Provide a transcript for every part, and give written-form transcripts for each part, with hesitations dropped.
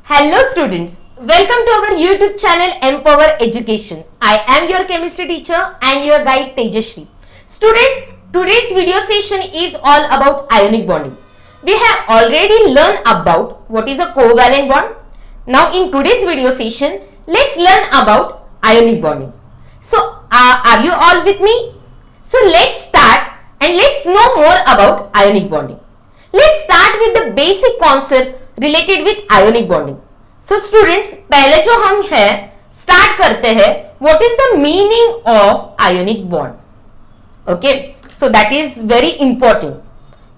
Hello students, welcome to our YouTube channel Empower Education. I am your chemistry teacher and your guide Tejashri. Students, today's video session is all about ionic bonding. We have already learned about what is a covalent bond. Now in today's video session, let's learn about ionic bonding. So are you all with me? So let's start and let's know more about ionic bonding. Let's start with the basic concept related with ionic bonding. So students, पहले जो हम है start करते हैं what is the meaning of ionic bond. Okay, so that is very important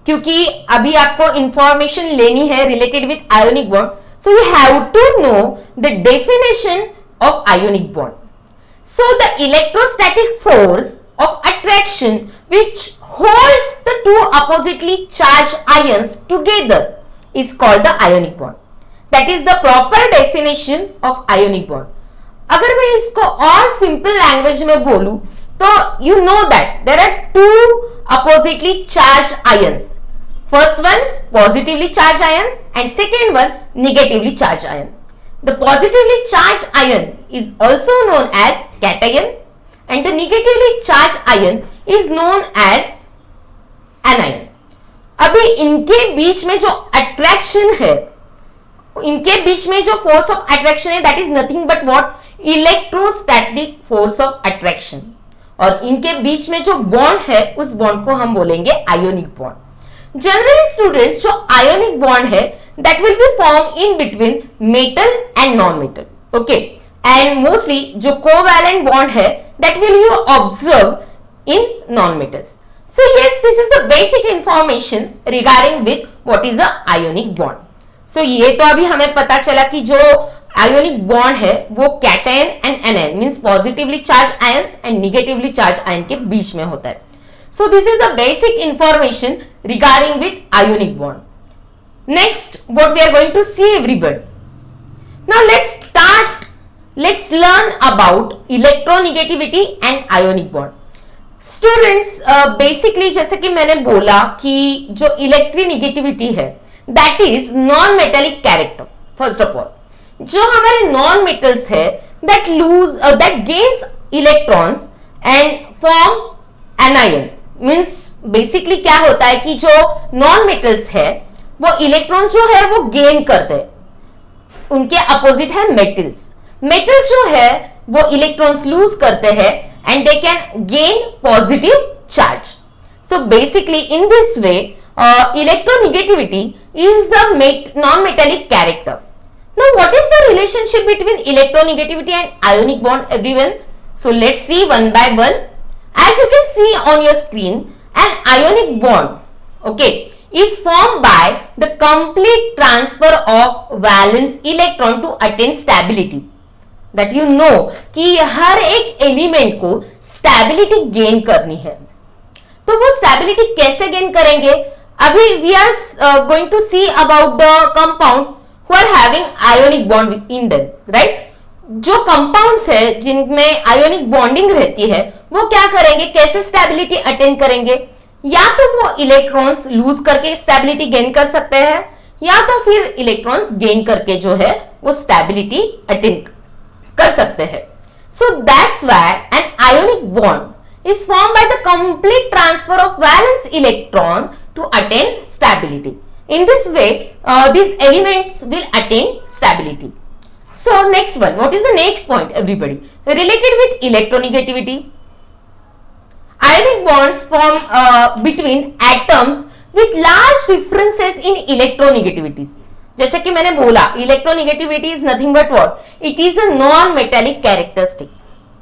क्योंकि अभी आपको information लेनी है related with ionic bond. So you have to know the definition of ionic bond. So the electrostatic force of attraction which holds the two oppositely charged ions together is called the ionic bond. That is the proper definition of ionic bond. अगर मैं इसको और simple language में बोलूं तो you know that there are two oppositely charged ions. First one positively charged ion and second one negatively charged ion. The positively charged ion is also known as cation and the negatively charged ion is known as anion. अभी इनके बीच में जो attraction है, इनके बीच में जो force of attraction है, that is nothing but what electrostatic force of attraction. और इनके बीच में जो बॉन्ड है उस बॉन्ड को हम बोलेंगे आयोनिक बॉन्ड. जनरली स्टूडेंट्स जो आयोनिक बॉन्ड है that will be form in between metal and non metal. Okay, and mostly जो कोवैलेंट बॉन्ड है that will you observe in non metals. So yes, this is the basic information regarding with what is a ionic bond. So ये तो अभी हमें पता चला कि जो ionic bond है वो cation and anion means positively charged ions and negatively charged ion के बीच में होता है. So this is the basic information regarding with ionic bond. Next, what we are going to see everybody. Now let's learn about electronegativity and ionic bond. Students basically जैसे कि मैंने बोला कि जो इलेक्ट्रोनेगेटिविटी है that is non metallic character. First of all जो हमारे non metals है that gains electrons and form anion. Means basically क्या होता है कि जो नॉन मेटल्स है वो इलेक्ट्रॉन जो है वो गेन करते हैं. उनके अपोजिट है मेटल्स. मेटल जो है वो इलेक्ट्रॉन्स लूज करते हैं and they can gain positive charge. So basically in this way electronegativity is the non-metallic character. Now what is the relationship between electronegativity and ionic bond everyone? So let's see one by one. As you can see on your screen, an ionic bond okay is formed by the complete transfer of valence electron to attain stability. That you know कि हर एक element को stability gain करनी है. तो वो stability कैसे gain करेंगे? अभी we are going to see about the compounds who are having ionic bond in them, right. जो कंपाउंड्स है जिनमें आयोनिक बॉन्डिंग रहती है वो क्या करेंगे, कैसे स्टेबिलिटी अटेन करेंगे? या तो वो इलेक्ट्रॉन्स लूज करके स्टेबिलिटी गेन कर सकते हैं या तो फिर इलेक्ट्रॉन्स गेन करके जो है वो स्टेबिलिटी अटेन कर सकते हैं. So that's why an ionic bond is formed by the complete transfer of valence electron to attain stability. In this way, these elements will attain stability. So next one, what is the next point everybody? Related with electronegativity, ionic bonds form between atoms with large differences in electronegativities. जैसे कि मैंने बोला electronegativity is nothing but what, it is a non metallic characteristic.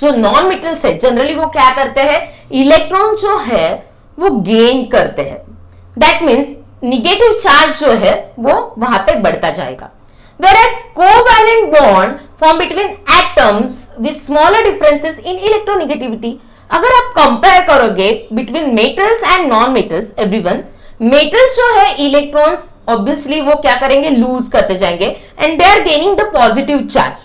जो non metals है generally वो क्या करते हैं, इलेक्ट्रॉन जो है वो गेन करते हैं. दैट मींस निगेटिव चार्ज जो है वो वहां पे बढ़ता जाएगा. Whereas covalent bond form between atoms with smaller differences in electronegativity. अगर आप कंपेयर करोगे between metals and non metals everyone, metals जो है इलेक्ट्रॉन्स ऑब्वियसली वो क्या करेंगे, लूज करते जाएंगे and they are gaining the positive charge.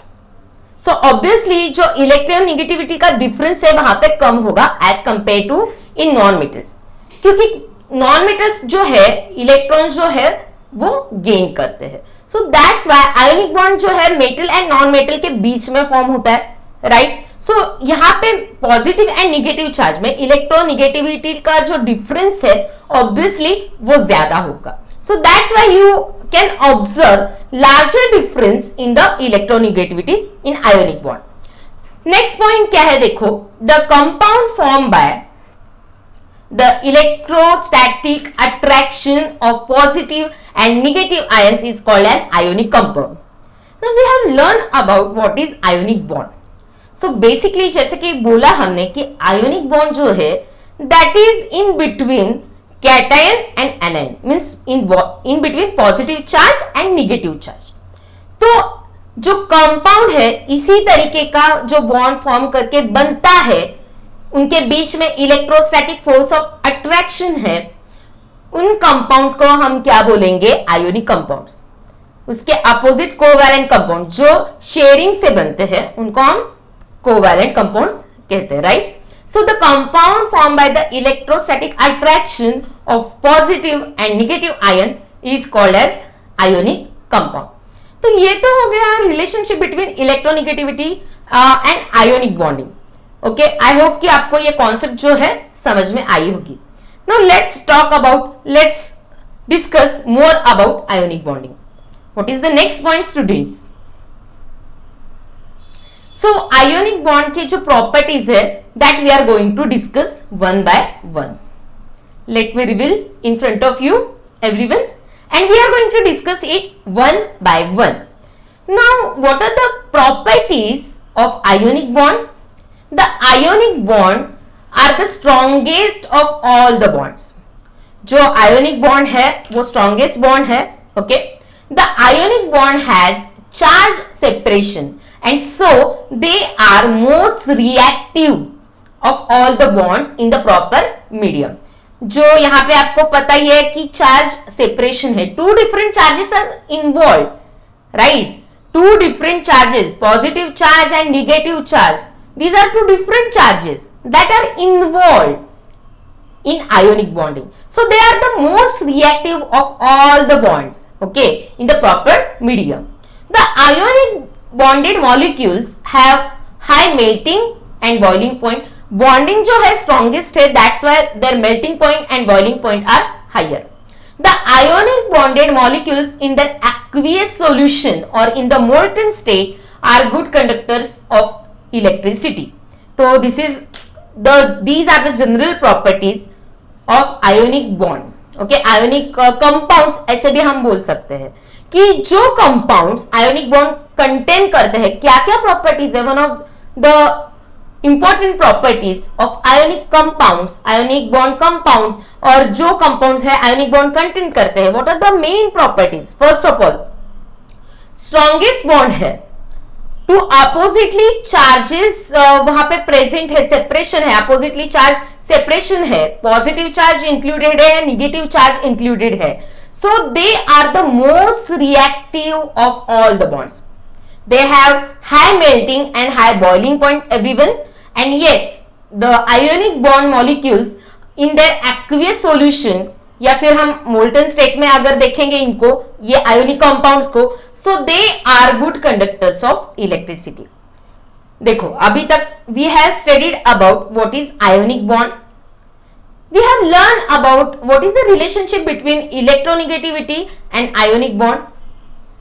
So obviously जो इलेक्ट्रोनेगेटिविटी का डिफरेंस है वहां पे कम होगा as compare to in non metals, क्योंकि नॉन मेटल्स जो है इलेक्ट्रॉन जो है वो गेन करते हैं. So that's why ionic bond जो है मेटल एंड नॉन मेटल के बीच में फॉर्म होता है, राइट। सो यहाँ पे पॉजिटिव एंड निगेटिव चार्ज में इलेक्ट्रोनिगेटिविटी का जो डिफरेंस है ऑब्वियसली वो ज्यादा होगा। So that's why you can observe larger difference in the electronegativities in ionic bond. Next point क्या है देखो, the compound form by the electrostatic attraction of positive and negative ions is called an ionic compound. Now we have learned about what is ionic bond. So basically जैसे कि बोला हमने कि ionic bond जो है that is in between cation and anion, means in between positive charge and negative charge. तो जो compound है इसी तरीके का जो बॉन्ड फॉर्म करके बनता है, उनके बीच में इलेक्ट्रोस्टैटिक फोर्स ऑफ अट्रैक्शन है, उन कंपाउंड्स को हम क्या बोलेंगे, आयोनिक कंपाउंड्स। उसके अपोजिट कोवैलेंट कंपाउंड जो शेयरिंग से बनते हैं उनको हम कोवैलेंट कंपाउंड्स कहते हैं, right. So the compound form by the electrostatic attraction of positive and negative ion is called as ionic compound. तो ये तो हो गया relationship between electronegativity and ionic bonding. Okay, I hope कि आपको ये कॉन्सेप्ट जो है समझ में आई होगी। Now let's discuss more about ionic bonding. What is the next point students? So ionic bond की जो प्रॉपर्टीज है that we are going to discuss one by one. Let me reveal in front of you everyone and we are going to discuss it one by one. Now what are the properties of ionic bond? The ionic bond are the strongest of all the bonds. जो ionic bond है वो strongest bond है, okay? The ionic bond has charge separation and so they are most reactive of all the bonds in the proper medium. जो यहाँ पे आपको पता ही है कि चार्ज सेपरेशन है, two different charges are involve, right. Two different charges, positive charge and negative charge, these are two different charges that are involved in ionic bonding, so they are the most reactive of all the bonds, okay, in the proper medium. The ionic bonded molecules have high melting and boiling point. Bonding जो है strongest है, that's why their melting point and boiling point are higher. The ionic bonded molecules in the aqueous solution or in the molten state are good conductors of electricity. So these are the general properties of ionic bond. Okay, ionic compounds ऐसे भी हम बोल सकते हैं कि जो compounds ionic bond contain करते हैं, क्या क्या properties है? One of the important properties of ionic compounds, ionic bond compounds, और जो compounds है ionic bond contain करते हैं, what are the main properties? First of all, strongest bond है, टू अपोजिटली चार्जेस वहां पे प्रेजेंट है, सेपरेशन है, अपोजिटली चार्ज सेपरेशन है, पॉजिटिव चार्ज इंक्लूडेड है, नेगेटिव चार्ज इंक्लूडेड है, so they are the most reactive of all the bonds. They have high melting and high boiling point, everyone. And yes, the ionic bond molecules in their aqueous solution, या फिर हम molten state में अगर देखेंगे इनको, ये ionic compounds को, so they are good conductors of electricity. देखो अभी तक we have studied about what is ionic bond. We have learned about what is the relationship between electronegativity and ionic bond.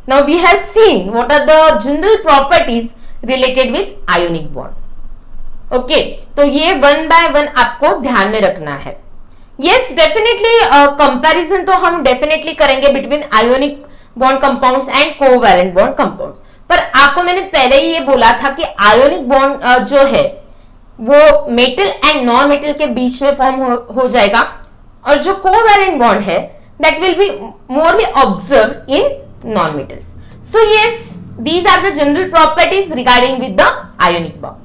Now we have seen what are the general properties related with ionic bond. Okay, तो ये one by one आपको ध्यान में रखना है. Yes, definitely comparison तो हम definitely करेंगे between ionic bond compounds and covalent bond compounds. पर आपको मैंने पहले ही ये बोला था कि ionic bond जो है वो मेटल एंड नॉन मेटल के बीच में फॉर्म हो जाएगा, और जो कोवैलेंट बॉन्ड है that will be morely observed in non-metals. So yes, these are the general properties regarding with the ionic bond.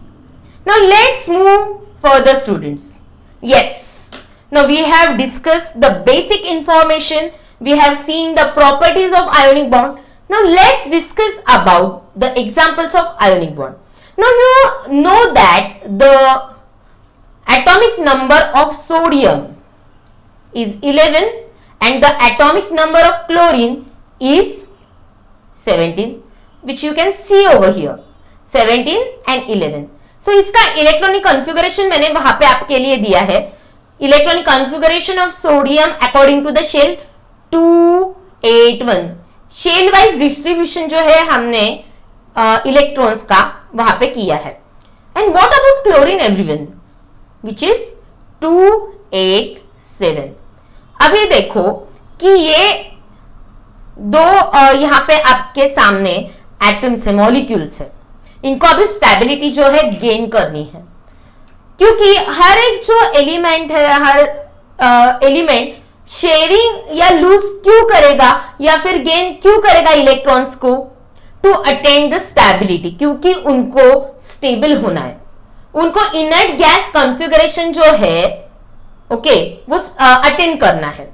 Now let's move further, students. Yes, now we have discussed the basic information, we have seen the properties of ionic bond. Now let's discuss about the examples of ionic bond. Now you know that the atomic number of sodium is 11 and the atomic number of chlorine is 17, which you can see over here, 17 and 11. So इसका electronic configuration मैंने वहां पे आपके लिए दिया है. Electronic configuration of sodium according to the shell 281. Shell wise distribution जो है हमने इलेक्ट्रॉन्स का वहां पे किया है. And what about chlorine everyone, which is 287. अभी देखो कि ये दो यहाँ पे आपके सामने एटम्स है, मॉलिक्यूल्स है, इनको अभी स्टेबिलिटी जो है गेन करनी है, क्योंकि हर एक जो एलिमेंट है, हर एलिमेंट शेयरिंग या लूज क्यों करेगा या फिर गेन क्यों करेगा इलेक्ट्रॉन्स को, टू अटेन द स्टेबिलिटी, क्योंकि उनको स्टेबल होना है, उनको इनर्ट गैस कॉन्फ़िगरेशन जो है ओके वो अटेन करना है.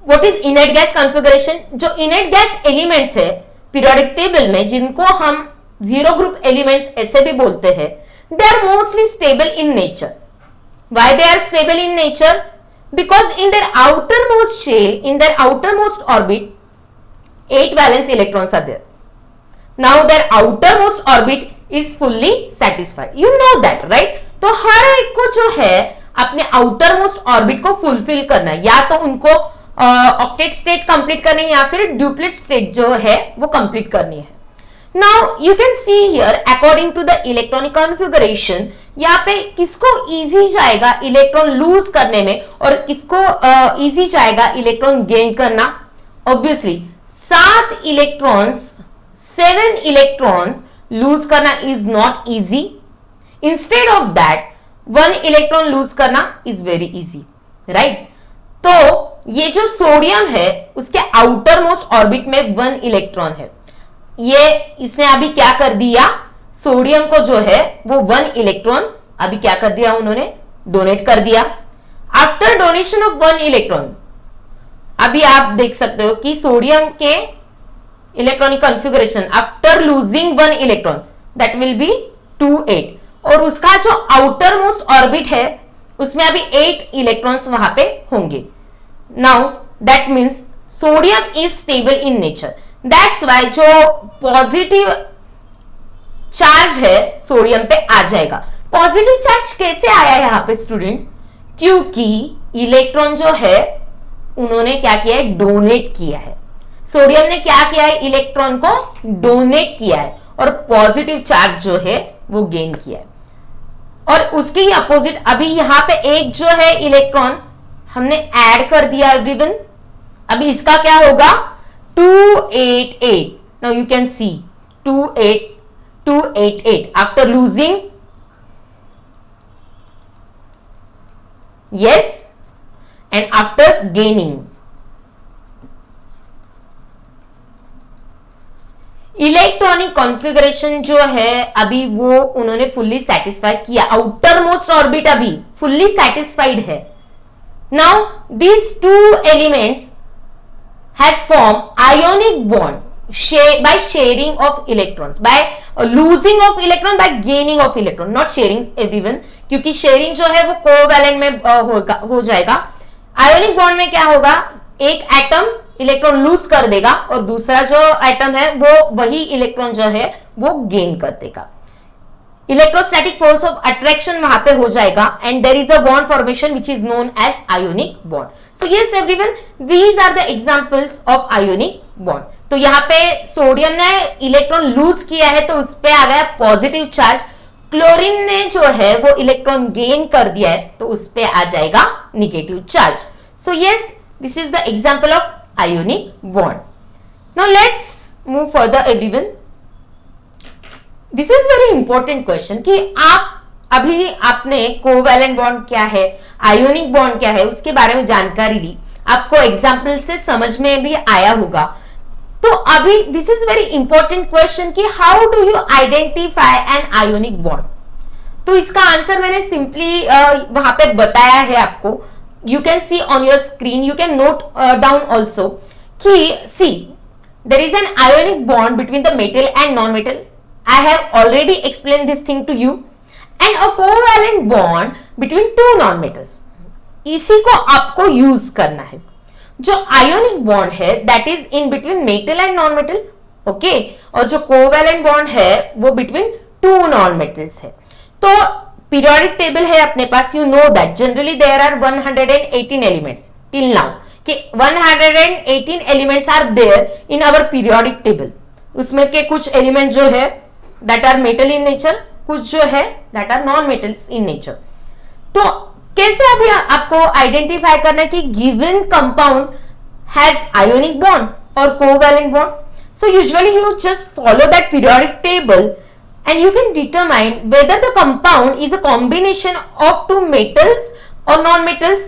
What is inert gas configuration? जो इनर्ट गैस एलिमेंट्स है पीरियोडिक टेबल में, जिनको हम जीरो ग्रुप एलिमेंट्स ऐसे भी बोलते हैं, they are mostly stable in nature. Why they are stable in nature? Because in their outermost shell, in their outermost orbit, 8 valence electrons are there. Now their outermost orbit is fully satisfied. You know that, right? तो हर एक को जो है अपने outermost orbit को fulfil करना है, या तो उनको ऑक्टेट स्टेट कंप्लीट करनी है या फिर ड्यूप्लेट स्टेट जो है वो कंप्लीट करनी है. Now you can see here according to the electronic configuration, यहाँ पे किसको इजी जाएगा इलेक्ट्रॉन लूज करने में और किसको इजी जाएगा इलेक्ट्रॉन गेन करना. ऑब्वियसली 7 इलेक्ट्रॉन्स लूज करना is not easy. Instead of that 1 electron lose करना इज वेरी इजी, राइट? तो ये जो सोडियम है उसके आउटर मोस्ट ऑर्बिट में 1 इलेक्ट्रॉन है. ये इसने अभी क्या कर दिया, सोडियम को जो है वो 1 इलेक्ट्रॉन अभी क्या कर दिया, उन्होंने डोनेट कर दिया. आफ्टर डोनेशन ऑफ 1 इलेक्ट्रॉन, अभी आप देख सकते हो कि सोडियम के electronic configuration after losing 1 electron that will be 28, और उसका जो आउटर मोस्ट ऑर्बिट है उसमें अभी 8 इलेक्ट्रॉन्स वहां पे होंगे. Now that means sodium is stable in nature. That's why जो पॉजिटिव चार्ज है सोडियम पे आ जाएगा. पॉजिटिव चार्ज कैसे आया यहां पे स्टूडेंट्स? क्योंकि इलेक्ट्रॉन जो है उन्होंने क्या किया है, डोनेट किया है. सोडियम ने क्या किया है, इलेक्ट्रॉन को डोनेट किया है और पॉजिटिव चार्ज जो है वो गेन किया है. और उसके ही अपोजिट अभी यहां पे एक जो है इलेक्ट्रॉन हमने ऐड कर दिया एवरीवन. अभी इसका क्या होगा, 288. Now you can C 288 after losing, yes, and after gaining. Electronic configuration जो है अभी वो उन्होंने फुल्ली सेटिस्फाई किया. आउटर मोस्ट ऑर्बिट अभी फुल्ली सेटिस्फाइड है. Now these 2 elements has formed ionic bond by sharing of electrons, by losing of electron, by gaining of electron, not sharing everyone, क्योंकि sharing जो है वो कोवैलेंट में हो जाएगा. आयोनिक बॉन्ड में क्या होगा, एक एटम इलेक्ट्रॉन लूज कर देगा और दूसरा जो एटम है वो वही इलेक्ट्रॉन जो है वो गेन कर देगा. इलेक्ट्रोस्टैटिक फोर्स ऑफ अट्रैक्शन वहां पे हो जाएगा and there is a bond formation which is known as ionic bond. So yes everyone, these are the examples of ionic bond. तो यहाँ पे सोडियम ने इलेक्ट्रॉन लूज किया है तो उस पे आ गया पॉजिटिव चार्ज. क्लोरीन ने जो है वो इलेक्ट्रॉन गेन कर दिया है तो उस पे आ जाएगा negative charge. So yes, this is the example of ionic bond. Now let's move further everyone. This is very important question कि आप अभी आपने कोवैलेंट बॉन्ड क्या है, आयोनिक बॉन्ड क्या है उसके बारे में जानकारी ली, आपको एग्जाम्पल से समझ में भी आया होगा. तो अभी this is very important question कि how do you identify an ionic bond. तो इसका आंसर मैंने सिंपली वहां पे बताया है आपको. You can see on your screen, you can note down also कि see there is an ionic bond between the metal and non-metal. I have already explained this thing to you. And a covalent bond between 2 non-metals. इसी को आपको use करना है. जो ionic bond है that is in between metal and non-metal okay और जो covalent bond है वो बिटवीन टू नॉन मेटल्स है। तो पीरियोडिक टेबल है अपने पास, you know that generally there are 118 elements till now, कि 118 elements are there in our periodic table. उसमें के कुछ एलिमेंट जो है that are metal in nature, कुछ जो है that are non metals in nature. तो कैसे अभी आपको आइडेंटिफाई करना है कि given compound has ionic bond और covalent bond? So usually you just follow that periodic table and you can determine whether the compound is a combination of two metals or non-metals,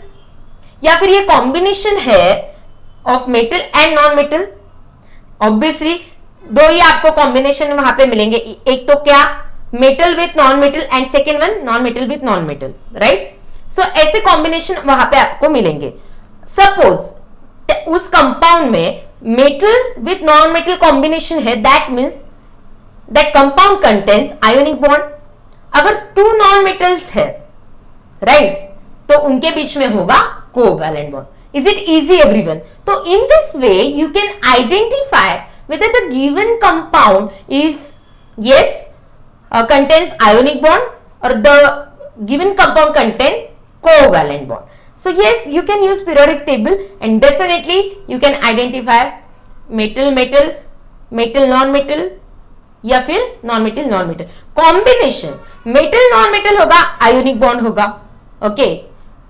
या फिर ये combination है of metal and non-metal। Obviously दो ही आपको combination वहां पे मिलेंगे, एक तो क्या metal with non-metal and second one non-metal with non-metal, right? So ऐसे combination वहां पे आपको मिलेंगे। Suppose उस कंपाउंड में metal with non metal combination है, that means that compound contains ionic bond. अगर टू नॉन मेटल्स है, राइट, तो उनके बीच में होगा covalent bond. Is it easy everyone? तो in this way you can identify whether the given compound is yes contains ionic bond or the given compound contain covalent bond. So yes, you can use periodic table and definitely you can identify metal metal, metal non metal या फिर non metal non metal combination. Metal non metal होगा ionic bond होगा, okay,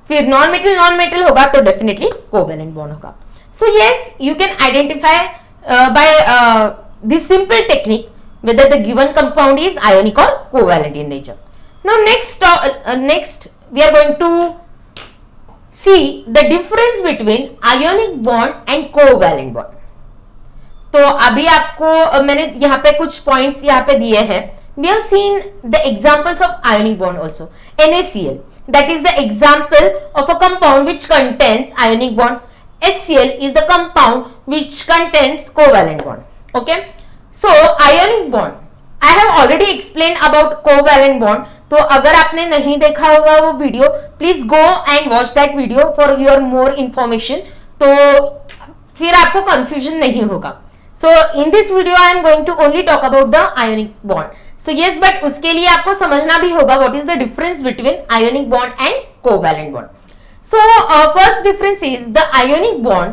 फिर non metal होगा तो definitely covalent bond होगा। So yes, you can identify by this simple technique whether the given compound is ionic or covalent in nature. Now next we are going to see the difference between ionic bond and covalent bond. तो अभी आपको मैंने यहाँ पे कुछ points यहाँ पे दिए हैं। We have seen the examples of ionic bond also. NaCl, that is the example of a compound which contains ionic bond. HCl is the compound which contains covalent bond. Okay, so ionic bond I have already explained about covalent bond. तो अगर आपने नहीं देखा होगा वो video, please go and watch that video for your more information, तो फिर आपको कंफ्यूजन नहीं होगा। So in this video I am going to only talk about the ionic bond. So yes, but उसके लिए आपको समझना भी होगा what is the difference between ionic bond and covalent bond. So first difference is the ionic bond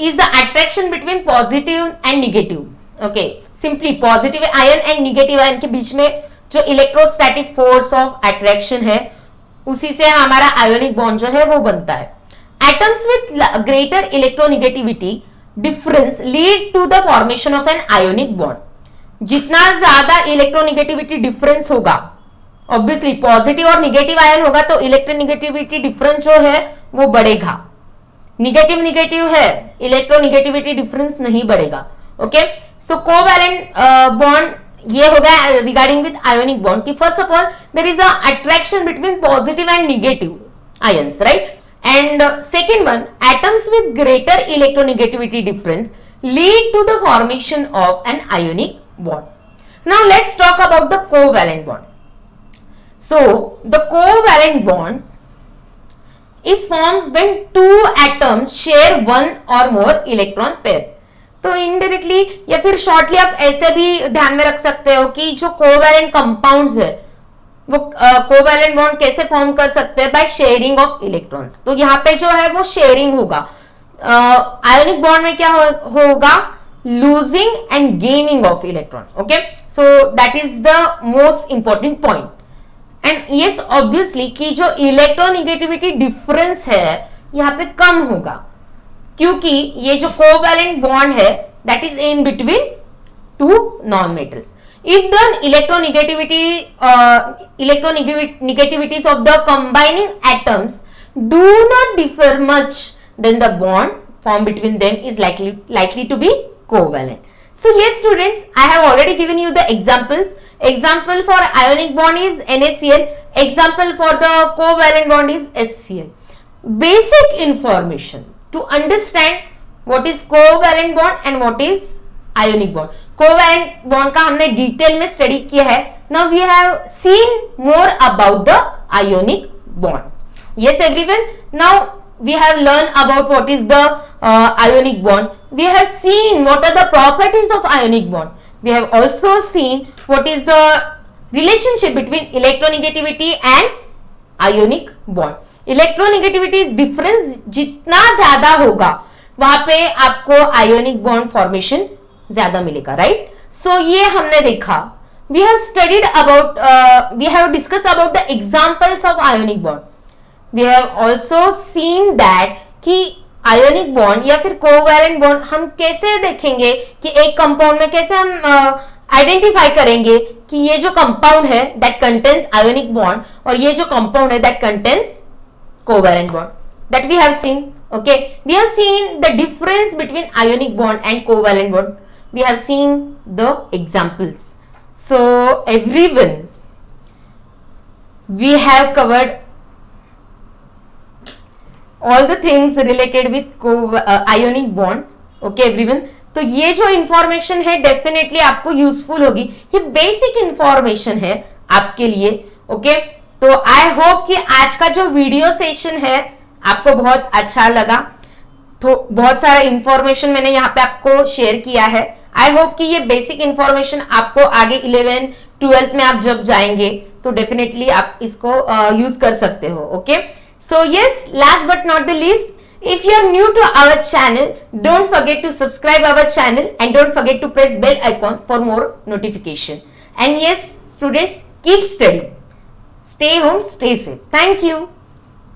is the attraction between positive and negative. Okay, simply positive ion and negative ion के बीच में जो electrostatic force of attraction है उसी से हमारा ionic bond जो है वो बनता है। Atoms with greater electronegativity difference lead to the formation of an ionic bond. जितना ज्यादा इलेक्ट्रोनेगेटिविटी डिफरेंस होगा, ऑब्वियसली पॉजिटिव और निगेटिव आयन होगा तो इलेक्ट्रोनेगेटिविटी डिफरेंस जो है वो बढ़ेगा। निगेटिव है, इलेक्ट्रोनेगेटिविटी डिफरेंस नहीं बढ़ेगा। ओके, सो कोवैलेंट बॉन्ड ये होगा रिगार्डिंग विद आयोनिक बॉन्ड कि first of all there is a attraction between positive and negative ions, right, and second one atoms with greater electronegativity difference lead to the formation of an ionic bond. Now let's talk about the covalent bond. So the covalent bond is formed when two atoms share one or more electron pairs. तो indirectly या फिर shortly आप ऐसे भी ध्यान में रख सकते हो कि जो कोवैलेंट कंपाउंड्स है वो कोवैलेंट बॉन्ड कैसे फॉर्म कर सकते हैं, बाय शेयरिंग ऑफ इलेक्ट्रॉन्स। तो यहाँ पे जो है वो शेयरिंग होगा। आयोनिक बॉन्ड में क्या होगा, losing and gaining of electron. Okay, so that is the most important point. And yes, obviously कि जो इलेक्ट्रोनेगेटिविटी डिफरेंस है यहाँ पे कम होगा क्योंकि ये जो कोवैलेंट बॉन्ड है that is in between two non metals. If the electronegativities of the combining atoms do not differ much, then the bond formed between them is likely to be covalent. So yes students, I have already given you the examples. Example for ionic bond is NaCl, example for the covalent bond is HCl. Basic information to understand what is covalent bond and what is ionic bond. Covalent bond का हमने detail में study किया है। Now we have seen more about the ionic bond. Yes everyone, now we have learned about what is the ionic bond. We have seen what are the properties of ionic bond. We have also seen what is the relationship between electronegativity and ionic bond. Electronegativity difference जितना ज्यादा होगा वहां पे आपको ionic bond formation ज्यादा मिलेगा, right? सो ये हमने देखा. We have studied about, we have discuss about the examples of ionic bond. We have also seen that कि आयोनिक बॉन्ड या फिर कोवैलेंट बॉन्ड हम कैसे देखेंगे कि एक कंपाउंड में कैसे हम आइडेंटिफाई करेंगे कि ये जो कंपाउंड है दैट कंटेन्स आयोनिक बॉन्ड और ये जो कंपाउंड है that contains covalent bond, that we have seen. Okay, we have seen the difference between ionic bond and covalent bond. We have seen the examples. So everyone, we have covered all the things related with ionic bond. Okay everyone, तो ये जो information है definitely आपको useful होगी. ये basic information है आपके लिए. ओके तो आई होप कि आज का जो वीडियो सेशन है आपको बहुत अच्छा लगा. तो बहुत सारा इंफॉर्मेशन मैंने यहाँ पे आपको शेयर किया है. आई होप कि ये बेसिक इंफॉर्मेशन आपको आगे 11 12 में आप जब जाएंगे तो डेफिनेटली आप इसको यूज कर सकते हो. Okay so yes, last but not the least, if you are new to our channel, don't forget to subscribe our channel and don't forget to press bell icon for more notification. And yes students, keep studying. Stay home, stay safe. Thank you.